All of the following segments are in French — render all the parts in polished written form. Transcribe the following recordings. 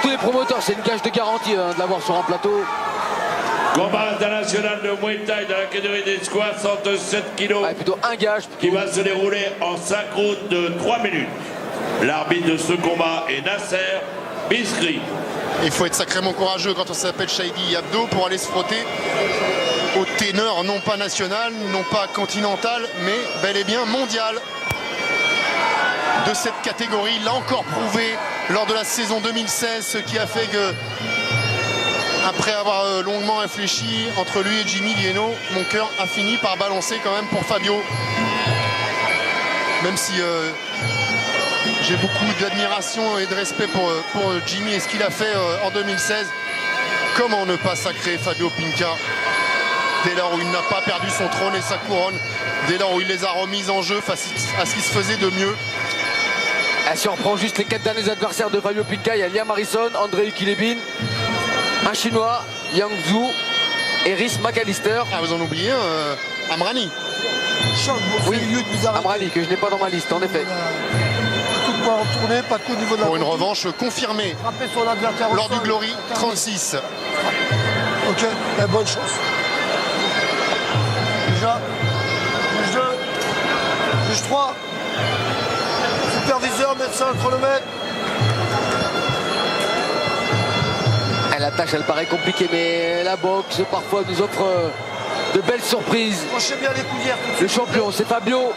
tous les promoteurs, c'est une gage de garantie de l'avoir sur un plateau. Combat international de Muay Thai dans la catégorie des 67 kilos. Plutôt un gage. Qui va se dérouler en 5 rounds de 3 minutes. L'arbitre de ce combat est Nasser Biskri. Il faut être sacrément courageux quand on s'appelle Shahidi Abdo pour aller se frotter au ténor, non pas national, non pas continental, mais bel et bien mondial de cette catégorie. Il l'a encore prouvé lors de la saison 2016, ce qui a fait que, après avoir longuement réfléchi entre lui et Jimmy Lieno, mon cœur a fini par balancer quand même pour Fabio. Même si j'ai beaucoup d'admiration et de respect pour Jimmy et ce qu'il a fait en 2016. Comment ne pas sacrer Fabio Pinca dès lors où il n'a pas perdu son trône et sa couronne, dès lors où il les a remises en jeu face à ce qui se faisait de mieux. Si on reprend juste les 4 derniers adversaires de Fabio Pinca, il y a Liam Harrison, Andrei Kilebin, un Chinois, Yang Zhu et Rhys McAllister. Ah, vous en oubliez Amrani. Oui, Amrani, que je n'ai pas dans ma liste, en effet. Pas de coup de poing retourné, pas de coup au niveau de la... Pour une revanche confirmée Sur l'adversaire lors du Glory 36. Ok, mais bonne chance. Déjà, juge 2, juge 3, superviseur, médecin, chronomètre. La tâche, elle paraît compliquée, mais la boxe parfois nous offre de belles surprises. Crochez bien les coudières. Le champion, c'est Fabio.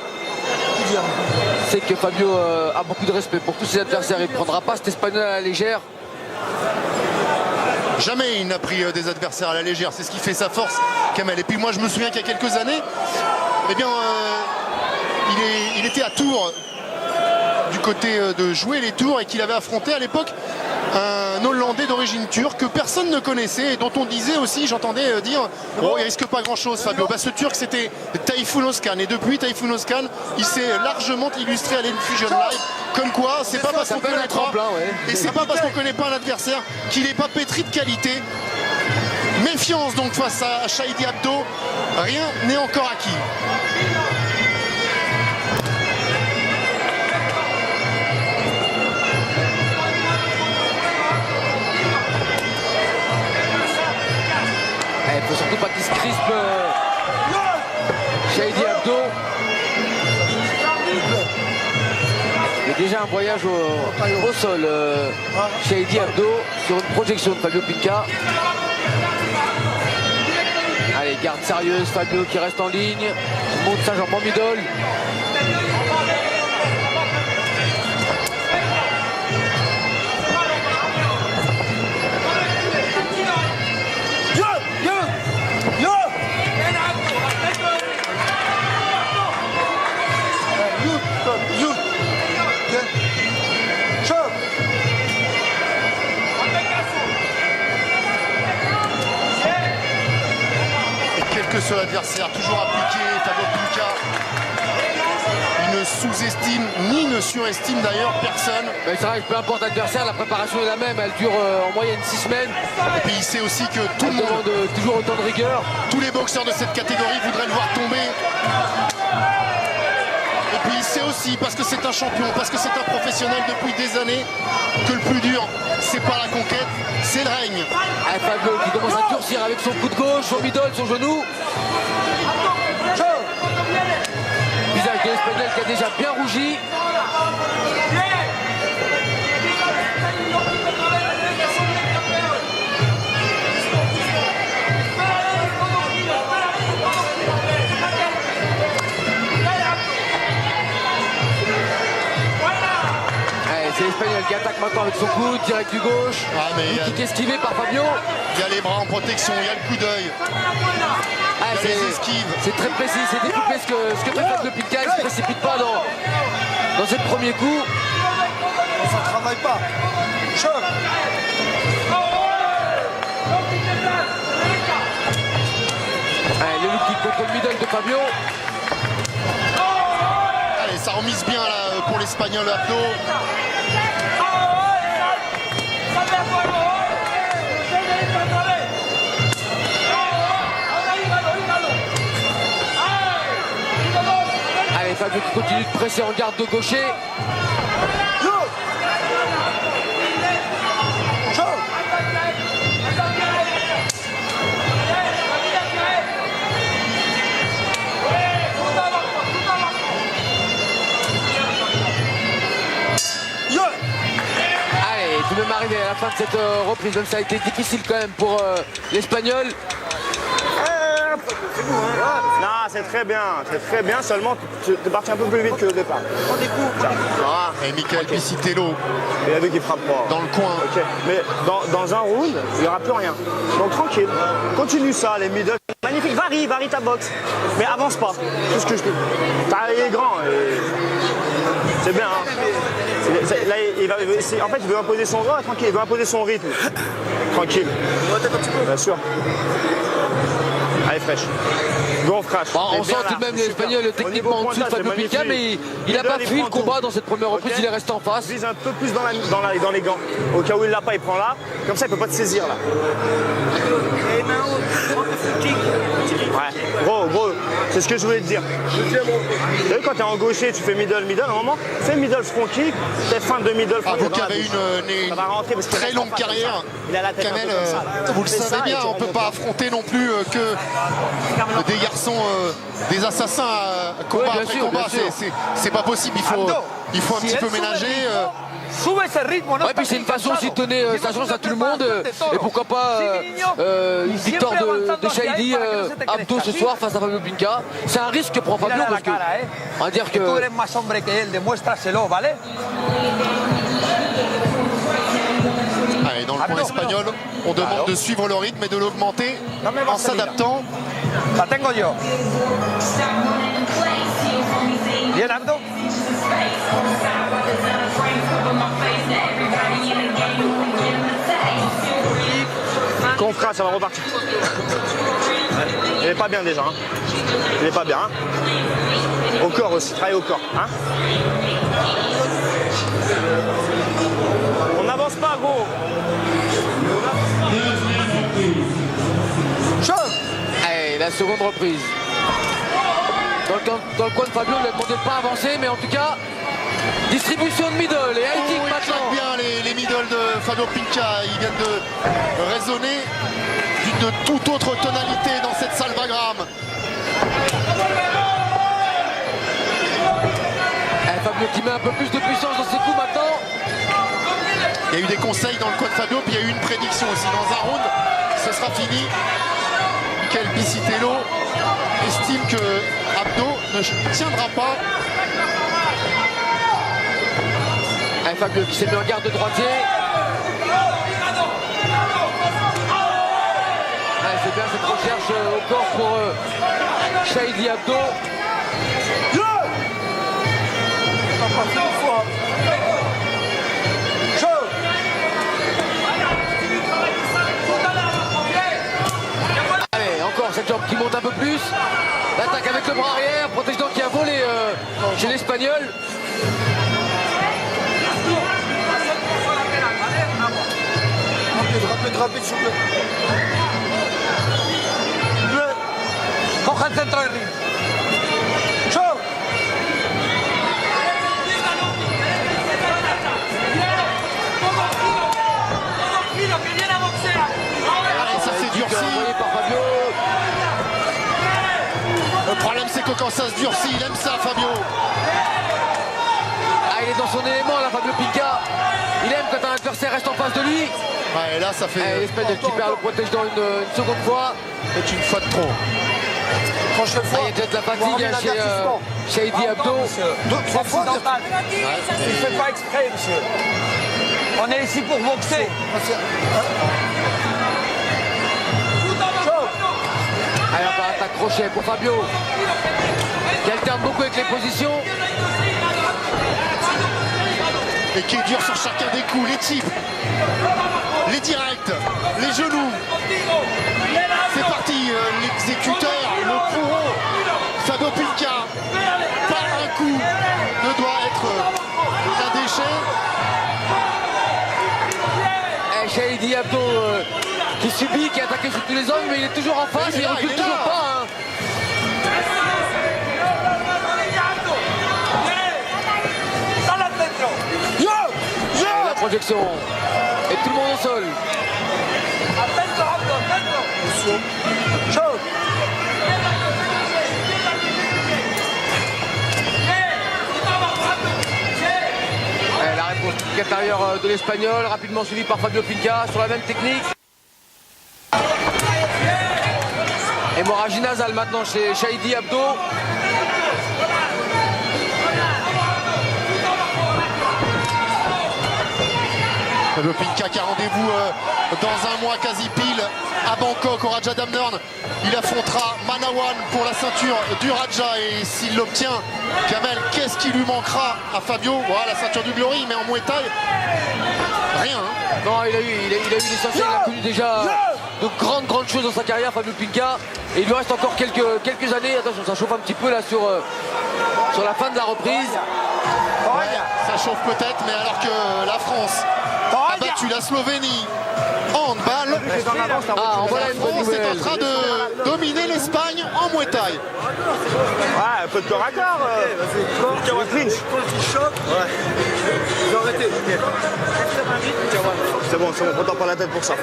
C'est que Fabio a beaucoup de respect pour tous ses adversaires. Il ne prendra pas cet Espagnol à la légère. Jamais il n'a pris des adversaires à la légère. C'est ce qui fait sa force, Kamel. Et puis moi, je me souviens qu'il y a quelques années, eh bien, il était à Tours, du côté de jouer les tours, et qu'il avait affronté à l'époque un Hollandais d'origine turque que personne ne connaissait et dont on disait aussi, j'entendais dire, oh, il risque pas grand chose Fabio. Bah, ce turc, c'était Tayfun Özkan, et depuis Tayfun Özkan, il s'est largement illustré à l'Infusion Live, comme quoi c'est pas parce qu'on connaît pas, et c'est pas parce qu'on connaît pas un adversaire qu'il est pas pétri de qualité. Méfiance donc face à Shahidi Abdo, rien n'est encore acquis. Il ne faut surtout pas qu'il se crispe Shahidi Abdo. Il y a déjà un voyage au sol Shahidi Abdo sur une projection de Fabio Pinca. Allez, garde sérieuse, Fabio qui reste en ligne, monte sa jambe en middle. Sur l'adversaire, toujours appliqué, Fabio Pinca. Il ne sous-estime ni ne surestime d'ailleurs personne. Mais c'est vrai que peu importe l'adversaire, la préparation est la même, elle dure en moyenne 6 semaines. Et puis il sait aussi que tout le monde demande toujours autant de rigueur. Tous les boxeurs de cette catégorie voudraient le voir tomber. Et puis il sait aussi, parce que c'est un champion, parce que c'est un professionnel depuis des années, que le plus dur, c'est pas la conquête, c'est le règne. Allez, Fabio qui commence à durcir avec son coup de gauche, son middle, son genou. Visage de l'Espagnol qui a déjà bien rougi. C'est l'Espagnol qui attaque maintenant avec son coude, direct du gauche. Ah, mais le kick esquivé par Fabio. Il y a les bras en protection, il y a le coup d'œil. Il y a les esquives. C'est très précis, c'est découpé ce que fait Fabio Pinca. Il ne se précipite pas dans ce premier coup. Ça ne travaille pas. Choc. Allez, le look kick contre le middle de Fabio. Allez, ça remise bien là pour l'Espagnol Abdo. Allez, Fabio qui continue de presser en garde de gaucher. tout de même arriver à la fin de cette reprise. Même ça a été difficile quand même pour l'Espagnol. Non, c'est très bien, seulement tu es parti un peu plus vite que le départ. Et Michael Piscitello Il a vu qu'il frappe pas. dans le coin. Ok, mais dans un round, il n'y aura plus rien. Donc tranquille, continue ça, les middle. Magnifique, varie ta boxe, mais avance pas. Tout ce que je peux. Il est grand, et c'est bien. Hein. Là, en fait, il veut imposer son rythme, tranquille, il veut imposer son rythme. Tranquille. Bien sûr. Allez, fraîche. Go, crash. Bon, on sent tout de même l'Espagnol techniquement en dessous de Fabio Pinca, mais il n'a pas fui le combat dans cette première reprise, il est resté en face. Vise un peu plus dans les gants. Au cas où il l'a pas, il prend là. Comme ça, il peut pas te saisir là. Ouais, gros, c'est ce que je voulais te dire. Tu sais, quand t'es en gaucher, tu fais middle, à un moment, fais middle front kick, fais fin de middle front Vous kick. qui avez une Ça va rentrer parce qu'il très reste longue en face, carrière, il a la tête un peu Kamel, comme ça, là. vous le Fais savez ça, bien, et tu on ne peut rentres pas dedans. affronter non plus que des garçons, des assassins combat Ouais, bien après sûr, combat. bien sûr. C'est pas possible, il faut un petit peu ménager. Ouais, puis c'est une façon aussi de donner sa chance à tout le monde. Et pourquoi pas une victoire de Shahidi Abdo ce soir face à Fabio Pinca. C'est un risque que prend Fabio parce que on va dire que Allez, dans le coin espagnol, on demande de suivre le rythme et de l'augmenter en s'adaptant. La tengo yo. Bien, Abdo. Confra, ça va repartir. Il est pas bien déjà. Hein. Il est pas bien. Hein. Au corps aussi, travaille au corps. Hein. On n'avance pas, gros. allez, la seconde reprise. Dans le coin de Fabio, on lui a demandé de ne pas avancer, mais en tout cas, distribution de middle et high kick Il claque maintenant. bien les middle de Fabio Pinca. Ils viennent de résonner d'une toute autre tonalité dans cette salvagram. Fabio qui met un peu plus de puissance dans ses coups maintenant. Il y a eu des conseils dans le coin de Fabio, puis il y a eu une prédiction aussi. Dans un round, ce sera fini. Michael Piscitello estime que Abdo ne tiendra pas. Fabio qui s'est mis en garde de droitier. C'est bien cette recherche au corps pour Shahidi Abdo. Allez, encore cette jambe qui monte un peu plus. L'attaque avec le bras arrière, protégeant qui a volé chez l'Espagnol. Rapide, s'il vous plaît. Coja el centro del ring. ¡Show! Allez, ça s'est durci. Envoyé par Fabio. Le problème, c'est que quand ça se durcit, il aime ça, Fabio. Ah, il est dans son élément là, Fabio Pinca. Il aime quand un adversaire reste en face de lui. Ouais, et là, ça fait L'Espagnol qui perd le protège dans une seconde fois. peut-être une fois de trop. Prochaine Ah, fois. il y a peut-être la fatigue chez Shahidi Abdo. Deux, trois fois. Il ne fait pas exprès, monsieur. On est ici pour boxer. Allez, on va attaque crochet pour Fabio. Qui alterne beaucoup avec les positions. Et qui est dur sur chacun des coups, les types, les directs, les genoux. C'est parti, l'exécuteur, le bourreau, Fabio Pinca. Pas un coup ne doit être un déchet. Et Shahidi Abdo qui subit, qui est attaqué sur tous les angles, mais il est toujours en face, Il est il là, recule il est toujours là. pas. Hein. La projection. Et tout le monde au sol. kick intérieur de l'Espagnol, rapidement suivi par Fabio Pinca sur la même technique. Hémorragie nasale maintenant chez Shahidi Abdo. Fabio Pinca qui a rendez-vous dans un mois quasi pile à Bangkok au Raja Damnern. Il affrontera Manawan pour la ceinture du Raja et s'il l'obtient, Kamel, qu'est-ce qui lui manquera à Fabio? Voilà, la ceinture du Glory, mais en Muay Thai, rien. Hein. Non, il a eu l'essentiel, il a connu déjà de grandes choses dans sa carrière, Fabio Pinca. Et il lui reste encore quelques années. Attention, ça chauffe un petit peu là sur la fin de la reprise. Ouais, ça chauffe peut-être, mais alors que la France a battu la Slovénie en handball, Voilà la une bonne France est en nouvelle. train de dominer l'Espagne en Muay Thai. Ouais, un peu de corps à corps. Le clinch. C'est bon, on prend pas la tête pour ça.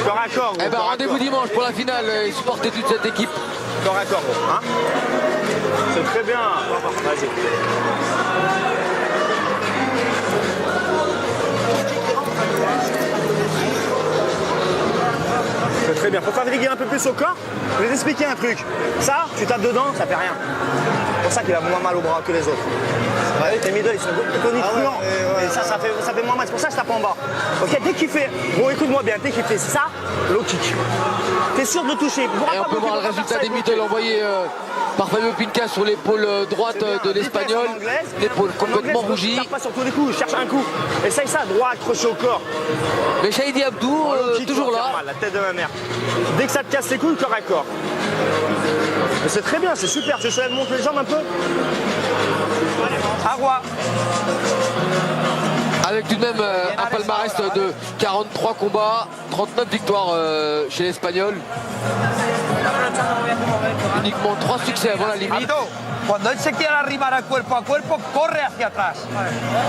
Corps à corps. Eh ben, rendez-vous dimanche pour la finale et supporter toute cette équipe. Corps à corps, hein. C'est très bien. Vas-y. C'est très bien. Faut fatiguer un peu plus au corps. Je vais vous expliquer un truc. Ça, tu tapes dedans, ça fait rien. C'est pour ça qu'il a moins mal au bras que les autres. Ouais, tes middle, ils sont tonifiants. Et ça fait moins mal. C'est pour ça que je tape en bas. Ok, dès qu'il fait. Bon, écoute-moi bien. Dès qu'il fait ça, low kick. T'es sûr de toucher. Et on peut voir le résultat des middle envoyés par Fabio Pinca sur l'épaule droite de l'Espagnol. L'épaule complètement rougie. Tape pas sur tous les coups, cherche un coup. Essaye ça, droit accroché au corps. Mais Shahidi Abdou, toujours là. La tête de ma mère. Dès que ça te casse les couilles, corps à corps. Mais c'est très bien, c'est super. Tu sais, monte les jambes un peu. Agua. Avec tout de même un palmarès de 43 combats, 39 victoires chez l'Espagnol. Uniquement 3 succès avant la limite. Abdo, cuando él se quiera arrimar a cuerpo, corre hacia atrás.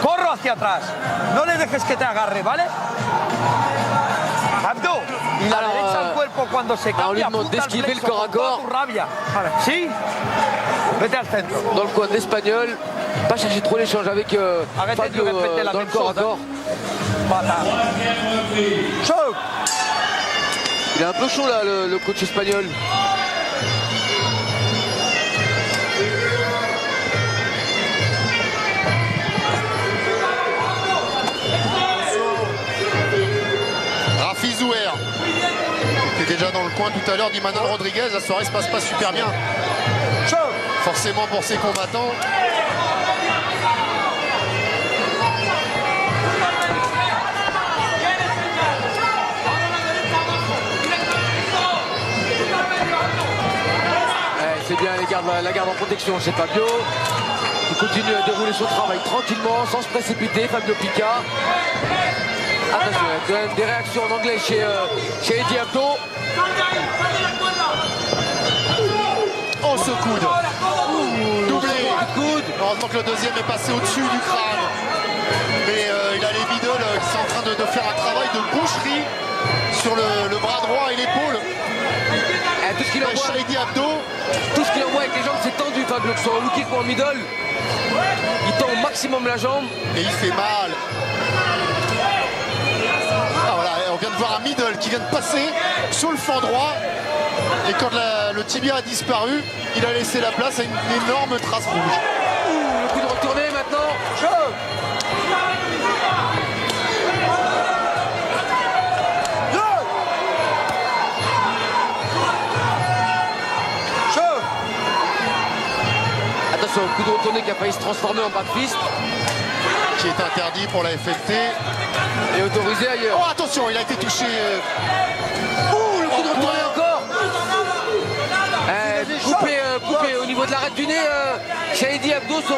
Corro hacia atrás. No le dejes que te agarre, ¿vale? Abdo, y la derecha al cuerpo cuando se on lui cambia, demande apunta al d'esquiver le flexo corps à con toda corps. tu rabia. ¿Sí? Vete al centro. Dans le coin de l'Espagnol, pas chercher trop l'échange avec Fabio dans le corps à corps. Pata. Choc. Il est un peu chaud là, le coach espagnol. Rafi Zouer était déjà dans le coin tout à l'heure d'Imanol Rodriguez. La soirée se passe pas super bien. Forcément pour ses combattants. C'est bien, la garde en protection chez Fabio. Il continue à dérouler son travail tranquillement, sans se précipiter, Fabio Pinca. Attention, il y a quand même des réactions en anglais chez Eddie Abdo. Oh, ce coude. Doublé. Coude. Heureusement que le deuxième est passé au-dessus du crâne. Mais il a les middle qui sont en train de faire un travail de boucherie sur le bras droit et l'épaule. Tout ce qu'il envoie, Shahidi Abdo. tout ce qu'il envoie avec les jambes, c'est tendu, Fabio, que ce soit en low kick ou en middle. Il tend au maximum la jambe. Et il fait mal. Ah voilà, on vient de voir un middle qui vient de passer sur le flanc droit. Et quand le tibia a disparu, il a laissé la place à une énorme trace rouge. Le coup de retourné maintenant. Attention, coup de retourné qui a failli se transformer en back fist. Qui est interdit pour la FFT. Et autorisé ailleurs. Oh attention, il a été touché. Le coup de retourné encore. Coupé au niveau de l'arête du nez. Shahidi Abdo sur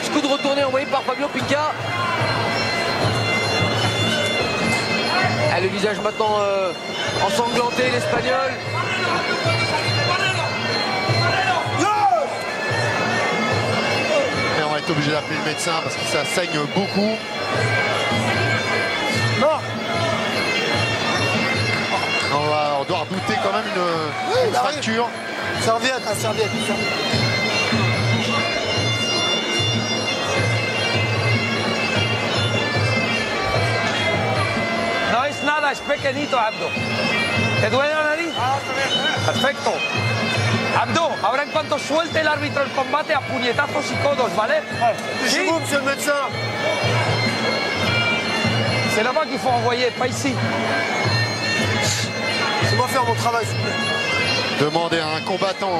ce coup de retourné envoyé par Fabio Pinca. Le visage maintenant ensanglanté, l'Espagnol. Et on va être obligé d'appeler le médecin parce que ça saigne beaucoup. On doit redouter quand même une fracture. Serviette, serviette. es pequeñito, Abdo. ¿Te duele la nariz? Perfecto. Abdo, ahora en cuanto suelte el árbitro el combate, a puñetazos y codos, ¿vale? Chez vous, monsieur le médecin. C'est là-bas qu'il faut envoyer, pas ici. Laissez-moi faire mon travail, s'il vous plaît. Demander à un combattant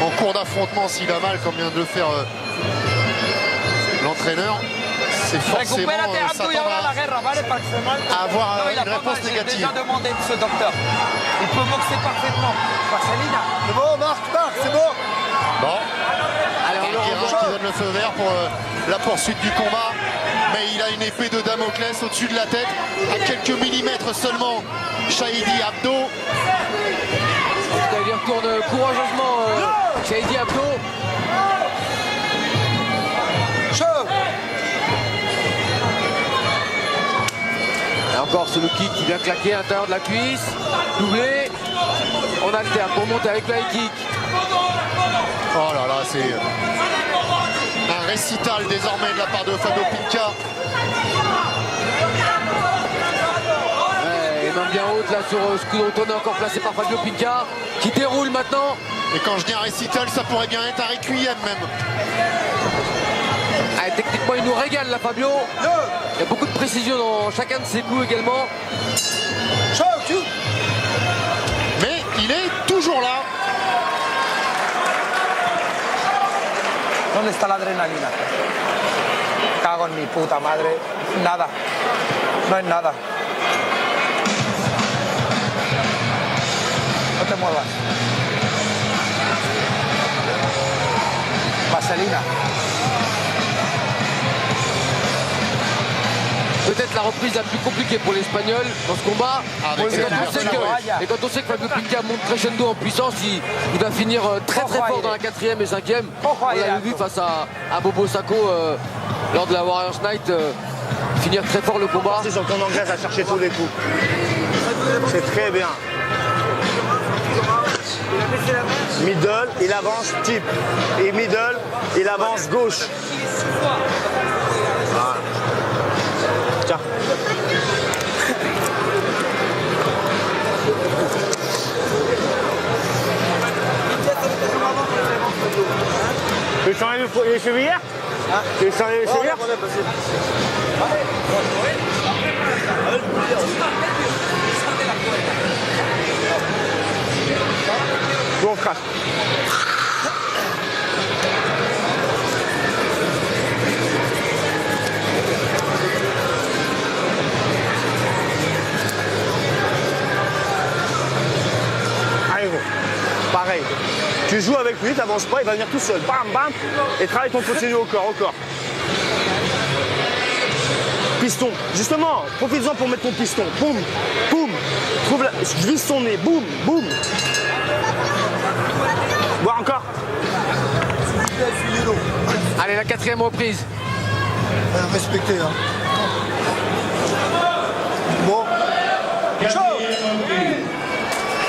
en cours d'affrontement s'il a mal, comme vient de le faire l'entraîneur, c'est forcément Recupérate, Abdo, y ahora la guerra, ¿vale? à avoir Non, il a une pas réponse mal, j'ai négative. déjà demandé, ce docteur. Il peut boxer parfaitement. Vaselina. C'est bon, Marc, c'est bon. Bon, Allez, on le Guérin revoit. qui donne le feu vert pour la poursuite du combat, mais il a une épée de Damoclès au-dessus de la tête, à quelques millimètres seulement. Shahidi Abdo. Il retourne courageusement Shahidi Abdo. Et encore ce low kick qui vient claquer à l'intérieur de la cuisse. Doublé. On alterne pour monter avec le high kick. Oh là là, c'est un récital désormais de la part de Fabio Pinca. Ouais, et main bien haute là sur Scudotone, encore placé par Fabio Pinca qui déroule maintenant. Et quand je dis un récital, ça pourrait bien être un requiem même. Ah, techniquement il nous régale là Fabio. Il y a beaucoup de précision dans chacun de ses coups également. Mais il est toujours là. ¿Dónde está la adrenalina? Cago en mi puta madre. Nada. No es nada. No te muevas. Vaselina. Peut-être la reprise la plus compliquée pour l'Espagnol dans ce combat. Avec Et cet quand, on sait adversaire, et quand on sait que Fabio Pinca monte crescendo en puissance, il va finir très fort dans la 4e et 5e. On l'a vu face à Bobo Sacco lors de la Warriors Night finir très fort le combat. C'est sur ton anglaise à chercher tous les coups. C'est très bien. Middle, il avance type. Et middle, il avance gauche. Voilà. Tiens. Tu veux changer les chevilles? Tu veux changer les chevilles? Bon, on crache. Allez, gros. Pareil. Tu joues avec lui, t'avances pas, il va venir tout seul. Bam, bam. Et travaille ton continu au corps, au corps. Piston. Justement, profite-en pour mettre ton piston. Boum, boum. Je vise son nez. Boum, boum. Bois encore. Allez, la 4e reprise. Respectez, hein. Bon.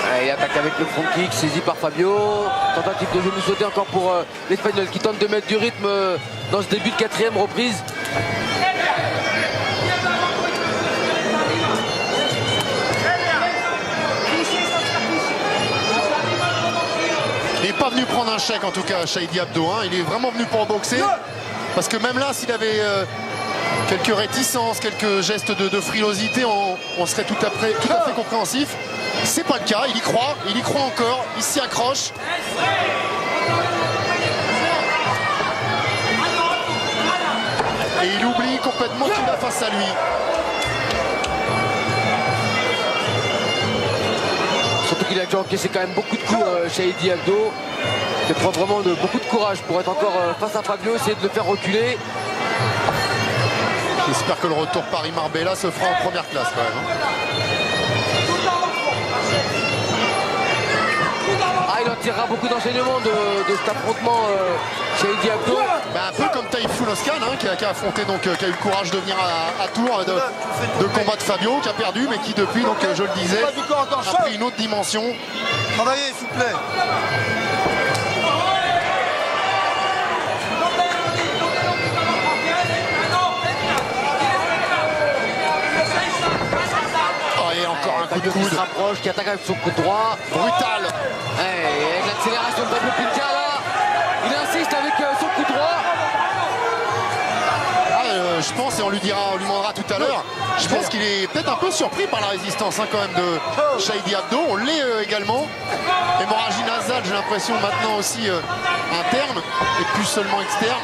Allez, il attaque avec le front kick, saisi par Fabio. Tentative de genou sauté encore pour l'Espagnol qui tente de mettre du rythme dans ce début de 4e reprise. Il n'est pas venu prendre un chèque en tout cas, Shahidi Abdo. Hein. Il est vraiment venu pour boxer. Parce que même là, s'il avait quelques réticences, quelques gestes de frilosité, on serait tout à fait compréhensif. C'est pas le cas, il y croit encore, il s'y accroche. Et il oublie complètement qu'il a face à lui. Surtout qu'il a déjà encaissé quand même beaucoup de coups, Shahidi Abdo. Il prend vraiment beaucoup de courage pour être encore face à Fabio, essayer de le faire reculer. J'espère que le retour Paris-Marbella se fera en première classe quand même. Hein. Ah, il en tirera beaucoup d'enseignements de cet affrontement Shahidi Abdo. Ben, un peu comme Taïfou Loscan, hein, qui a affronté, donc, qui a eu le courage de venir à Tours, de combattre Fabio, qui a perdu, mais qui depuis, donc, je le disais, a pris une autre dimension. Travaillez, s'il vous plaît. Fabio qui se rapproche, qui attaque avec son coup droit. Brutal. Avec l'accélération de Fabio Pinca là, il insiste avec son coup droit. Je pense, et on lui demandera tout à l'heure, je pense qu'il est peut-être un peu surpris par la résistance quand même de Chahidi Abdo. On l'est également. Hémorragie nasale, j'ai l'impression maintenant aussi interne et plus seulement externe.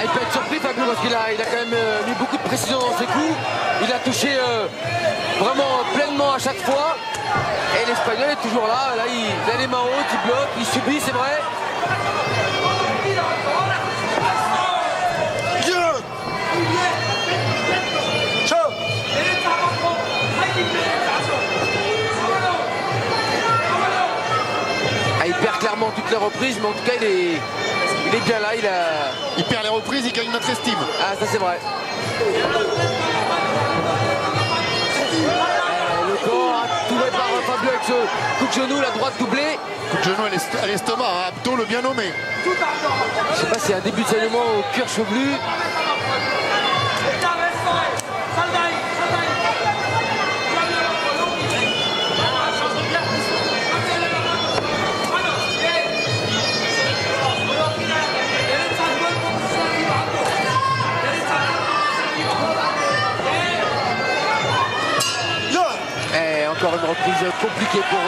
Il peut être surpris Fabio parce qu'il a quand même mis beaucoup de précision dans ses coups. Il a touché vraiment pleinement à chaque fois. Et l'Espagnol est toujours là. Là il a les mains hautes, il bloque, il subit, c'est vrai. Il perd clairement toutes les reprises, mais en tout cas il est bien là. Il perd les reprises, il gagne notre estime. Ah, ça c'est vrai. Le corps a trouvé par Fabio avec ce coup de genou, la droite doublée. Coup de genou à l'estomac, Abdo le bien nommé. Je sais pas s'il y a un début de saignement au cuir chevelu. Encore une reprise compliquée pour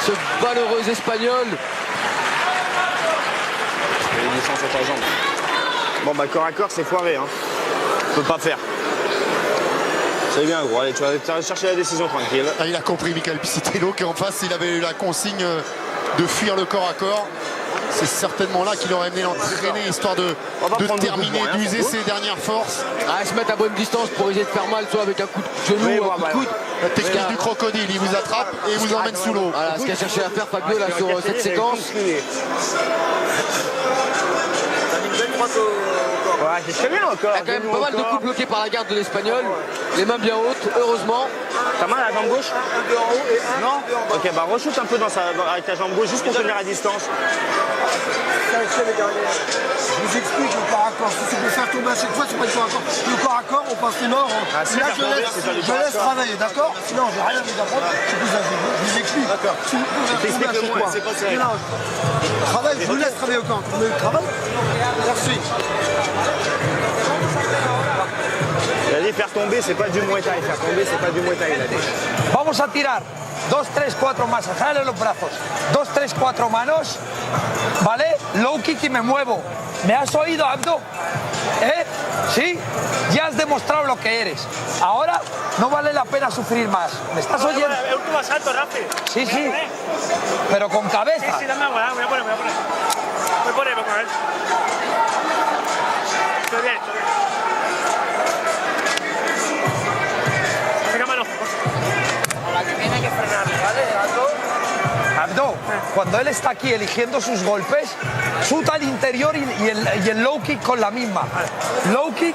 ce malheureux Espagnol. Il y a une licence sur ta jambe. Bon bah corps à corps c'est foiré, hein. On peut pas faire. C'est bien gros, allez tu vas chercher la décision tranquille. Ah, il a compris Michael Piscitello qu'en face il avait eu la consigne de fuir le corps à corps. C'est certainement là qu'il aurait amené l'entraîner histoire de terminer, d'user ses dernières forces. Ah, se mettre à bonne distance pour essayer de faire mal, soit avec un coup de genou ou un coup de coude. La technique du crocodile, il vous attrape et il vous emmène sous l'eau. Voilà ce qu'a cherché à faire Fabio là sur cette séquence. Ouais, c'est très bien encore. Il y a quand même pas mal de coups bloqués par la garde de l'Espagnol. Les mains bien hautes, heureusement. T'as mal à la jambe gauche? Non. Ok, bah re-shoot un peu avec ta jambe gauche juste pour tenir à distance. Je vous explique le corps à corps. Si tu peux faire tomber à chaque fois, c'est pas du corps à corps. Le corps à corps, on passe les morts. Ah, si, là, faire tomber, c'est pas du je corps à laisse corps. travailler, d'accord? Sinon, j'ai rien à vous apprendre. Je vous explique. D'accord. Si vous pouvez faire tomber à chaque fois. c'est quoi ça? Travail, je vous laisse travailler au camp. Vous voulez le travail? Merci. Il a dit faire tomber, c'est pas du Muay Thai. Faire tomber, c'est pas du Muay Thai, il a dit. Vamos a tirar 2, 3, 4 masas, jale los brazos, 2, 3, 4 manos, ¿vale? Low kick y me muevo. ¿Me has oído, Abdo? ¿Eh? ¿Sí? Ya has demostrado lo que eres. Ahora no vale la pena sufrir más. ¿Me estás oyendo? El último asalto, Rafi. Sí, sí. Pero con cabeza. Sí, dame agua, me voy a poner. Me pone con él. Estoy bien. Venga, mano. La que tiene que frenarle, ¿vale, Abdo, cuando él está aquí eligiendo sus golpes, chuta al interior y el low kick con la misma. Low kick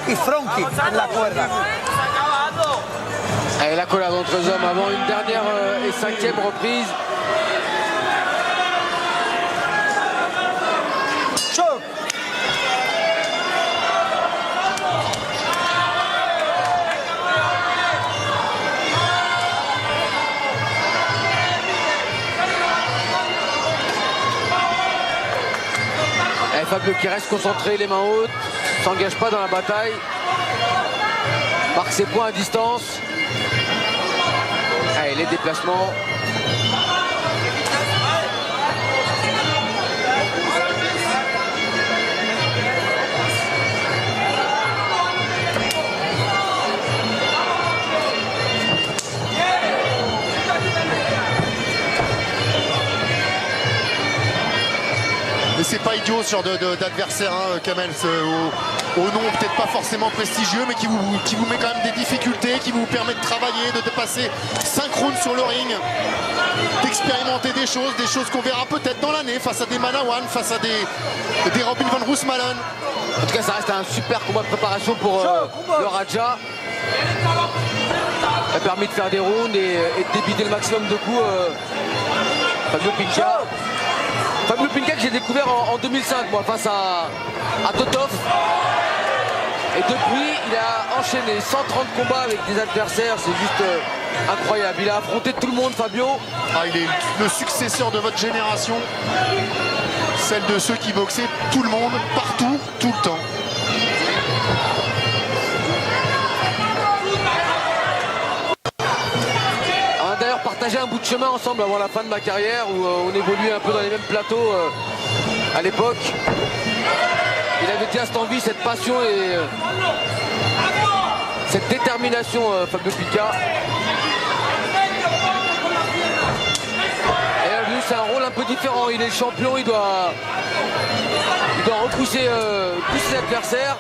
y front kick en la cuerda. Et la collade entre les hommes avant une dernière et 5e reprise. Fabio qui reste concentré, les mains hautes, s'engage pas dans la bataille, marque ses points à distance. Allez, les déplacements. Mais c'est pas idiot ce genre d'adversaire, hein, Kamel, au nom peut-être pas forcément prestigieux, mais qui vous met quand même des difficultés, qui vous permet de travailler, de passer 5 rounds sur le ring, d'expérimenter des choses qu'on verra peut-être dans l'année face à des Manawan, face à des Robin Van Roosmalen. En tout cas, ça reste un super combat de préparation pour le Raja. Ça a permis de faire des rounds et de débiter le maximum de coups. Fabio Pinca. Fabio Pinca que j'ai découvert en 2005, moi, face à Totov. Et depuis, il a enchaîné 130 combats avec des adversaires, c'est juste incroyable. Il a affronté tout le monde, Fabio. Ah, il est le successeur de votre génération, celle de ceux qui boxaient tout le monde, partout, tout le temps. On a d'ailleurs partagé un bout de chemin ensemble avant la fin de ma carrière où on évoluait un peu dans les mêmes plateaux à l'époque. Il avait déjà cette envie, cette passion et cette détermination, Fabio Pica. Et lui, c'est un rôle un peu différent. Il est le champion, il doit repousser tous ses adversaires,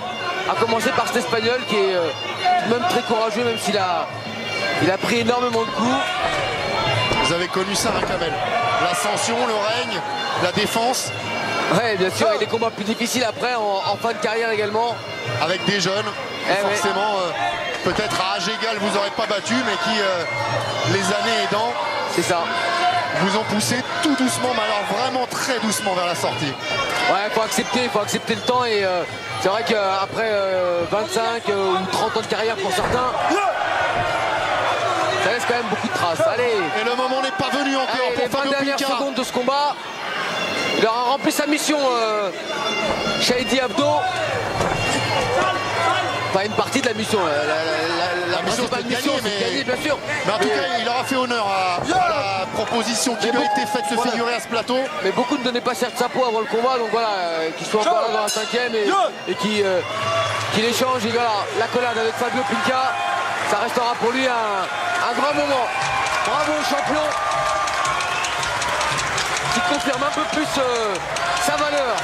à commencer par cet Espagnol qui est même très courageux, même s'il a pris énormément de coups. Vous avez connu ça, hein, Kamel? L'ascension, le règne, la défense. Ouais, bien sûr, et les combats plus difficiles après, en fin de carrière également. Avec des jeunes, forcément, peut-être à âge égal, vous n'aurez pas battu, mais qui, les années aidant, c'est ça, vous ont poussé tout doucement, mais alors vraiment très doucement vers la sortie. Ouais, il faut accepter le temps et c'est vrai qu'après 25 ou 30 ans de carrière pour certains, ça laisse quand même beaucoup de traces. Allez. Et le moment n'est pas venu encore. Allez, pour les 20 Fabio dernières Pica. secondes de ce combat. Il aura rempli sa mission, Shahidi Abdo. Pas une partie de la mission. La principale mission, c'est de gagner, bien sûr. Mais en tout cas, il aura fait honneur à la proposition qui lui a été faite de figurer à ce plateau. Mais beaucoup ne donnaient pas cher de sa peau avant le combat, donc voilà, qu'il soit encore là dans la 5e et qu'il échange. Et voilà, l'accolade avec Fabio Pica, ça restera pour lui un grand moment. Bravo au champion, qui confirme un peu plus sa valeur.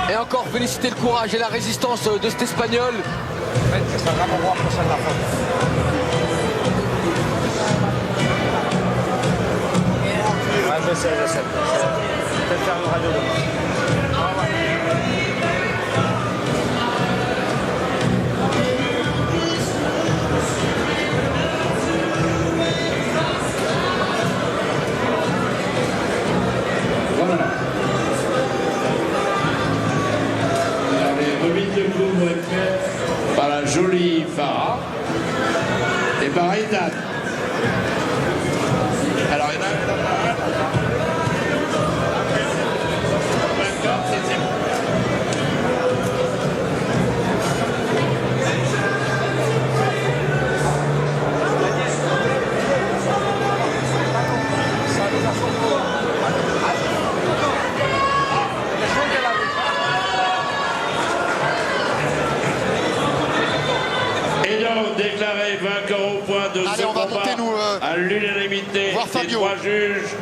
Et encore féliciter le courage et la résistance de cet Espagnol. Ouais, je sais. Peut-être faire une radio demain. Les remises de coups vont être faites par la jolie Farah et par Aidan. Alors Aidan, déclaré vainqueur au point de Allez, ce on va combat monter, nous, à l'unanimité voir des Fabio. 3 juges,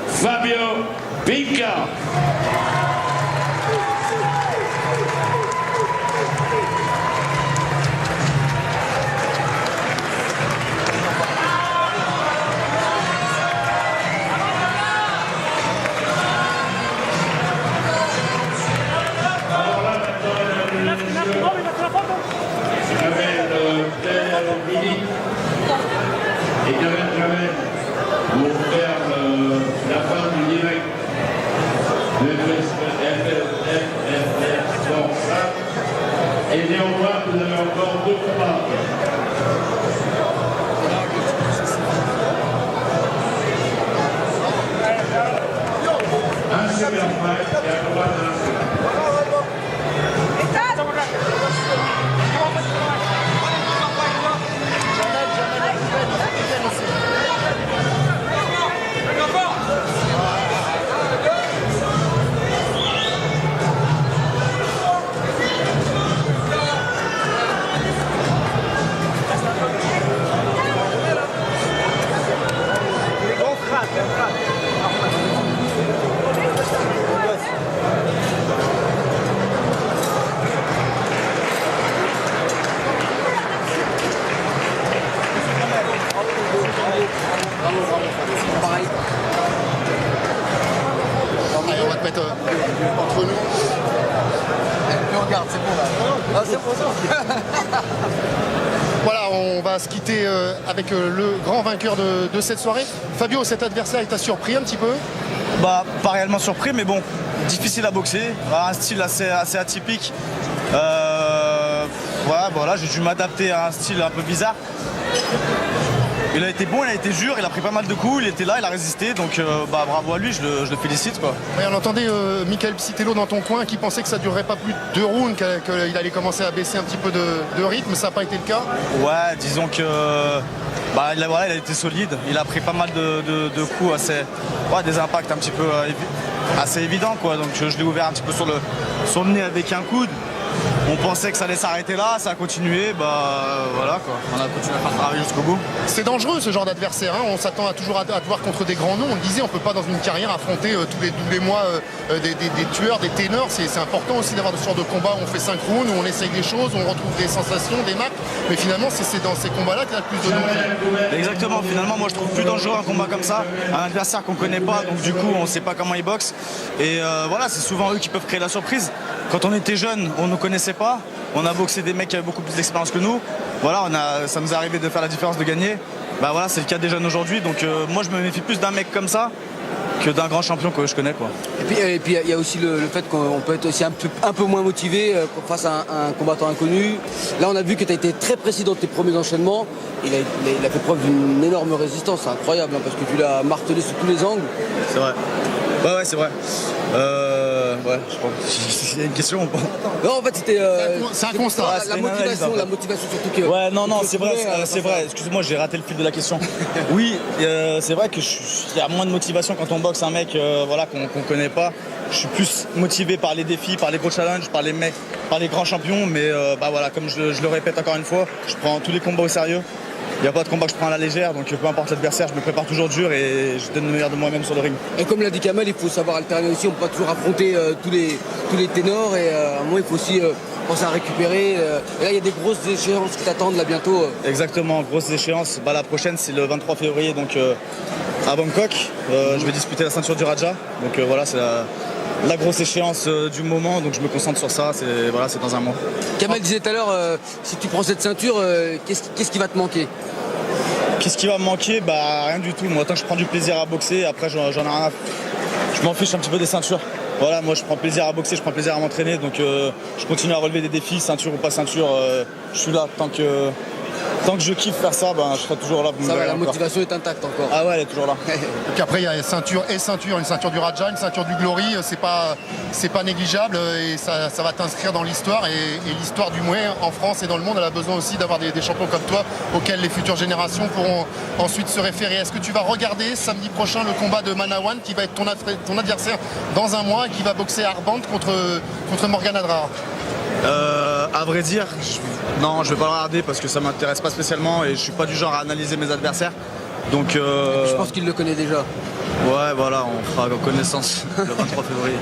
Fabio Pica. Et Jamel vont faire la fin du direct de FFR Sport 5. Et néanmoins, vous avez encore 2 combats. Un super fight et un combat de Allez, on va te mettre entre nous. Regarde, c'est bon là. Ah, c'est bon ça. Voilà, on va se quitter avec le grand vainqueur de cette soirée. Fabio, cet adversaire, il t'a surpris un petit peu? Bah, pas réellement surpris, mais bon, difficile à boxer, un style assez atypique. Voilà, j'ai dû m'adapter à un style un peu bizarre. Il a été bon, il a été dur, il a pris pas mal de coups, il était là, il a résisté, donc bravo à lui, je le félicite, quoi. Ouais, on entendait Michael Psitello dans ton coin qui pensait que ça durerait pas plus de 2 rounds, qu'il allait commencer à baisser un petit peu de rythme, ça n'a pas été le cas? Ouais, disons que il a été solide, il a pris pas mal de coups des impacts un petit peu assez évidents, quoi. Donc je l'ai ouvert un petit peu sur le nez avec un coude. On pensait que ça allait s'arrêter là, ça a continué, voilà quoi. On a continué à faire le travail jusqu'au bout. C'est dangereux ce genre d'adversaire, hein. On s'attend toujours à te voir contre des grands noms. On le disait, on peut pas dans une carrière affronter tous les mois des tueurs, des ténors. C'est important aussi d'avoir ce genre de combat où on fait 5 rounds, où on essaye des choses, où on retrouve des sensations, des marques. Mais finalement, c'est dans ces combats-là qu'il y a le plus de danger. Exactement, finalement moi je trouve plus dangereux un combat comme ça, un adversaire qu'on connaît pas, donc du coup on sait pas comment il boxe. Et voilà, c'est souvent eux qui peuvent créer la surprise. Quand on était jeunes, on ne connaissait pas. On a boxé des mecs qui avaient beaucoup plus d'expérience que nous. Voilà, ça nous est arrivé de faire la différence, de gagner. Voilà, c'est le cas des jeunes aujourd'hui. Donc moi, je me méfie plus d'un mec comme ça que d'un grand champion que je connais, quoi. Et puis il y a aussi le fait qu'on peut être aussi un peu moins motivé face à un combattant inconnu. Là, on a vu que tu as été très précis dans tes premiers enchaînements. Il a fait preuve d'une énorme résistance, c'est incroyable, hein, parce que tu l'as martelé sous tous les angles. C'est vrai. Ouais, c'est vrai. Je crois. Il y a une question. Non, en fait, c'était. C'est un constat. La motivation surtout que. Ouais, non, c'est vrai. Excuse-moi, j'ai raté le fil de la question. Oui, c'est vrai qu'il y a moins de motivation quand on boxe un mec qu'on connaît pas. Je suis plus motivé par les défis, par les gros challenges, par les mecs, par les grands champions. Mais comme je le répète encore une fois, je prends tous les combats au sérieux. Il n'y a pas de combat que je prends à la légère, donc peu importe l'adversaire, je me prépare toujours dur et je donne le meilleur de moi-même sur le ring. Et comme l'a dit Kamel, il faut savoir alterner aussi, on ne peut pas toujours affronter tous les ténors et à un moment il faut aussi penser à récupérer. Et là il y a des grosses échéances qui t'attendent là bientôt. Exactement, grosses échéances. La prochaine c'est le 23 février donc à Bangkok. Je vais disputer la ceinture du Raja. Donc voilà, c'est la grosse échéance du moment, donc je me concentre sur ça, c'est dans un mois. Kamel disait tout à l'heure, si tu prends cette ceinture, qu'est-ce qui va te manquer? Qu'est-ce qui va me manquer? Rien du tout. Moi, tant que je prends du plaisir à boxer, après j'en ai rien à... Je m'en fiche un petit peu des ceintures. Voilà, moi je prends plaisir à boxer, je prends plaisir à m'entraîner, donc je continue à relever des défis, ceinture ou pas ceinture, je suis là tant que je kiffe faire ça, je serai toujours là. Ça va, la motivation est intacte encore. Ah ouais, elle est toujours là. Donc après il y a ceinture, une ceinture du Raja, une ceinture du Glory, c'est pas négligeable et ça va t'inscrire dans l'histoire et l'histoire du Muay en France et dans le monde, elle a besoin aussi d'avoir des champions comme toi auxquels les futures générations pourront ensuite se référer. Est-ce que tu vas regarder samedi prochain le combat de Manawan qui va être ton adversaire dans un mois et qui va boxer à Arband contre Morgan Adrar? À vrai dire, non, je vais pas le regarder parce que ça m'intéresse pas spécialement et je suis pas du genre à analyser mes adversaires. Donc je pense qu'il le connaît déjà. Ouais, voilà, on fera connaissance le 23 février.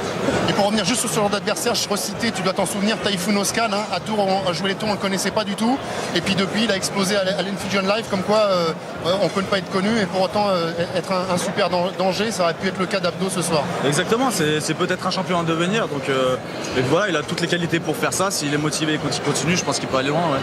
Et pour revenir juste sur ce genre d'adversaire, je reciter, tu dois t'en souvenir, Taifoun Oskan, hein, à Tours, on jouait les tours, on ne le connaissait pas du tout. Et puis depuis, il a explosé à l'Infusion Live, comme quoi on ne peut pas être connu et pour autant être un super danger. Ça aurait pu être le cas d'Abdo ce soir. Exactement, c'est peut-être un champion à devenir. Donc et voilà, il a toutes les qualités pour faire ça. S'il est motivé et qu'il continue, je pense qu'il peut aller loin. Ouais.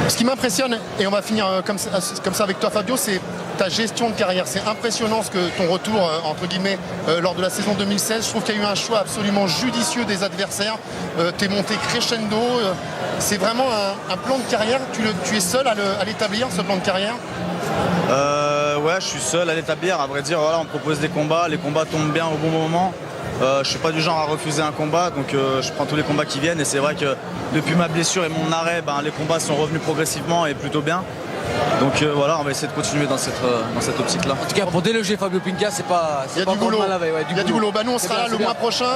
Ce qui m'impressionne, et on va finir comme ça avec toi Fabio, c'est ta gestion de carrière. C'est impressionnant ton retour, entre guillemets, lors de la saison 2016. Je trouve qu'il y a eu un choix absolument judicieux des adversaires. T'es monté crescendo. C'est vraiment un plan de carrière. Tu es seul à l'établir, ce plan de carrière? Ouais, je suis seul à l'établir. À vrai dire, voilà, on me propose des combats. Les combats tombent bien au bon moment. Je suis pas du genre à refuser un combat, donc je prends tous les combats qui viennent et c'est vrai que depuis ma blessure et mon arrêt, les combats sont revenus progressivement et plutôt bien. Donc voilà, on va essayer de continuer dans cette optique-là. En tout cas, pour déloger Fabio Pinca, c'est pas il y a du boulot. Il y a du boulot. Nous, on sera là le mois prochain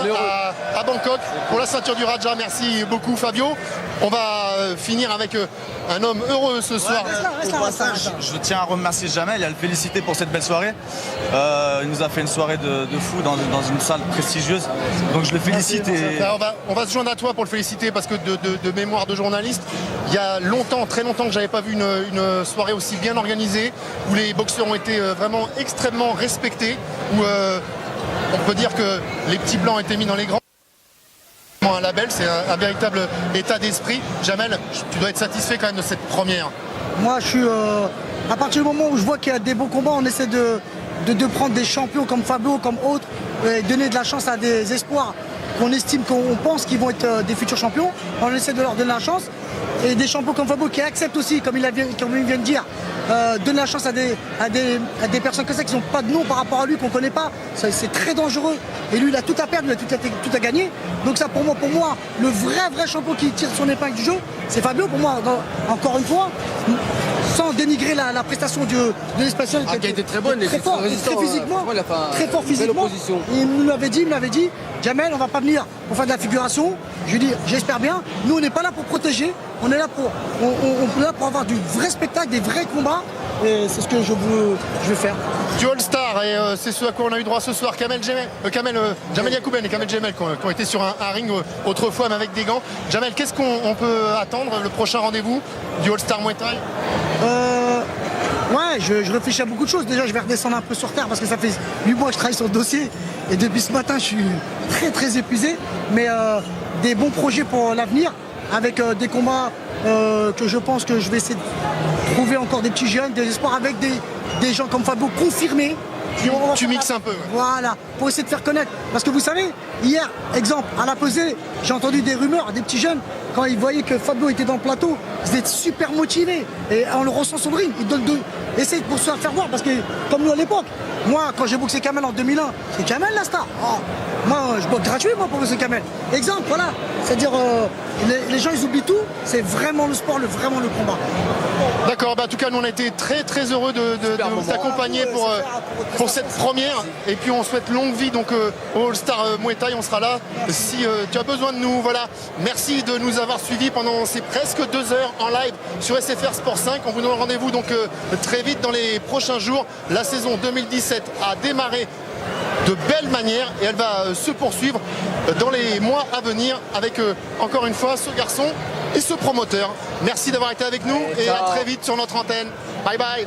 à Bangkok pour la ceinture du Raja. Merci beaucoup, Fabio. On va finir avec un homme heureux ce soir. Je tiens à remercier Jamel et à le féliciter pour cette belle soirée. Il nous a fait une soirée de fou dans une salle prestigieuse. Donc je le félicite. On va se joindre à toi pour le féliciter parce que de mémoire de journaliste, il y a longtemps, très longtemps que j'avais pas vu une soirée aussi bien organisée, où les boxeurs ont été vraiment extrêmement respectés, où on peut dire que les petits blancs ont été mis dans les grands. Un label, c'est un véritable état d'esprit. Jamel, tu dois être satisfait quand même de cette première. Moi, je suis. À partir du moment où je vois qu'il y a des beaux combats, on essaie de prendre des champions comme Fabio, comme autres, et donner de la chance à des espoirs qu'on estime, qu'on pense qu'ils vont être des futurs champions. On essaie de leur donner la chance. Et des champions comme Fabio qui acceptent aussi, comme il vient de dire, donner la chance à des personnes comme ça qui n'ont pas de nom par rapport à lui, qu'on ne connaît pas. C'est très dangereux. Et lui, il a tout à perdre, il a tout à gagner. Donc ça, pour moi, le vrai champion qui tire son épingle du jeu, c'est Fabio. Pour moi, encore une fois, sans dénigrer la prestation de l'Espagnol, qui a été très bonne, très fort physiquement, très fort physiquement. Il nous l'avait dit, Jamel, on va pas venir pour faire de la figuration. Je lui dis, j'espère bien. Nous, on n'est pas là pour protéger, on est là pour avoir du vrai spectacle, des vrais combats. Et c'est ce que je veux faire. Du All-Star, et c'est ce à quoi on a eu droit ce soir. Jamel Yacouben et Kamel Jamel qui ont été sur un ring autrefois, mais avec des gants. Jamel, qu'est-ce qu'on peut attendre le prochain rendez-vous du All-Star Muay Thai? Ouais, je réfléchis à beaucoup de choses. Déjà, je vais redescendre un peu sur terre parce que ça fait 8 mois que je travaille sur le dossier. Et depuis ce matin, je suis très épuisé. Mais des bons projets pour l'avenir, avec des combats que je pense que je vais essayer de trouver encore des petits jeunes, des espoirs, avec des gens comme Fabio confirmés. Tu mixes un peu. Voilà, pour essayer de faire connaître. Parce que vous savez, hier, exemple, à la pesée, j'ai entendu des rumeurs, des petits jeunes, quand ils voyaient que Fabio était dans le plateau, ils étaient super motivés. Et on le ressent sur le ring. Ils donnent essayent pour se faire voir. Parce que, comme nous à l'époque, moi, quand j'ai boxé Kamel en 2001, c'est Kamel la star. Oh, moi, je boxe gratuit, moi, pour boxer Kamel. Exemple, voilà. C'est-à-dire, les gens, ils oublient tout. C'est vraiment le sport, vraiment le combat. D'accord, en tout cas, nous, on a été très heureux de vous accompagner pour cette première. Et puis, on souhaite longue vie donc au All-Star Muay Thai. On sera là si tu as besoin de nous. Voilà. Merci de nous avoir suivis pendant ces presque 2 heures en live sur SFR Sport 5. On vous donne rendez-vous donc très vite dans les prochains jours. La saison 2017 a démarré de belle manière et elle va se poursuivre dans les mois à venir avec encore une fois ce garçon et ce promoteur. Merci d'avoir été avec nous et à très vite sur notre antenne. Bye bye.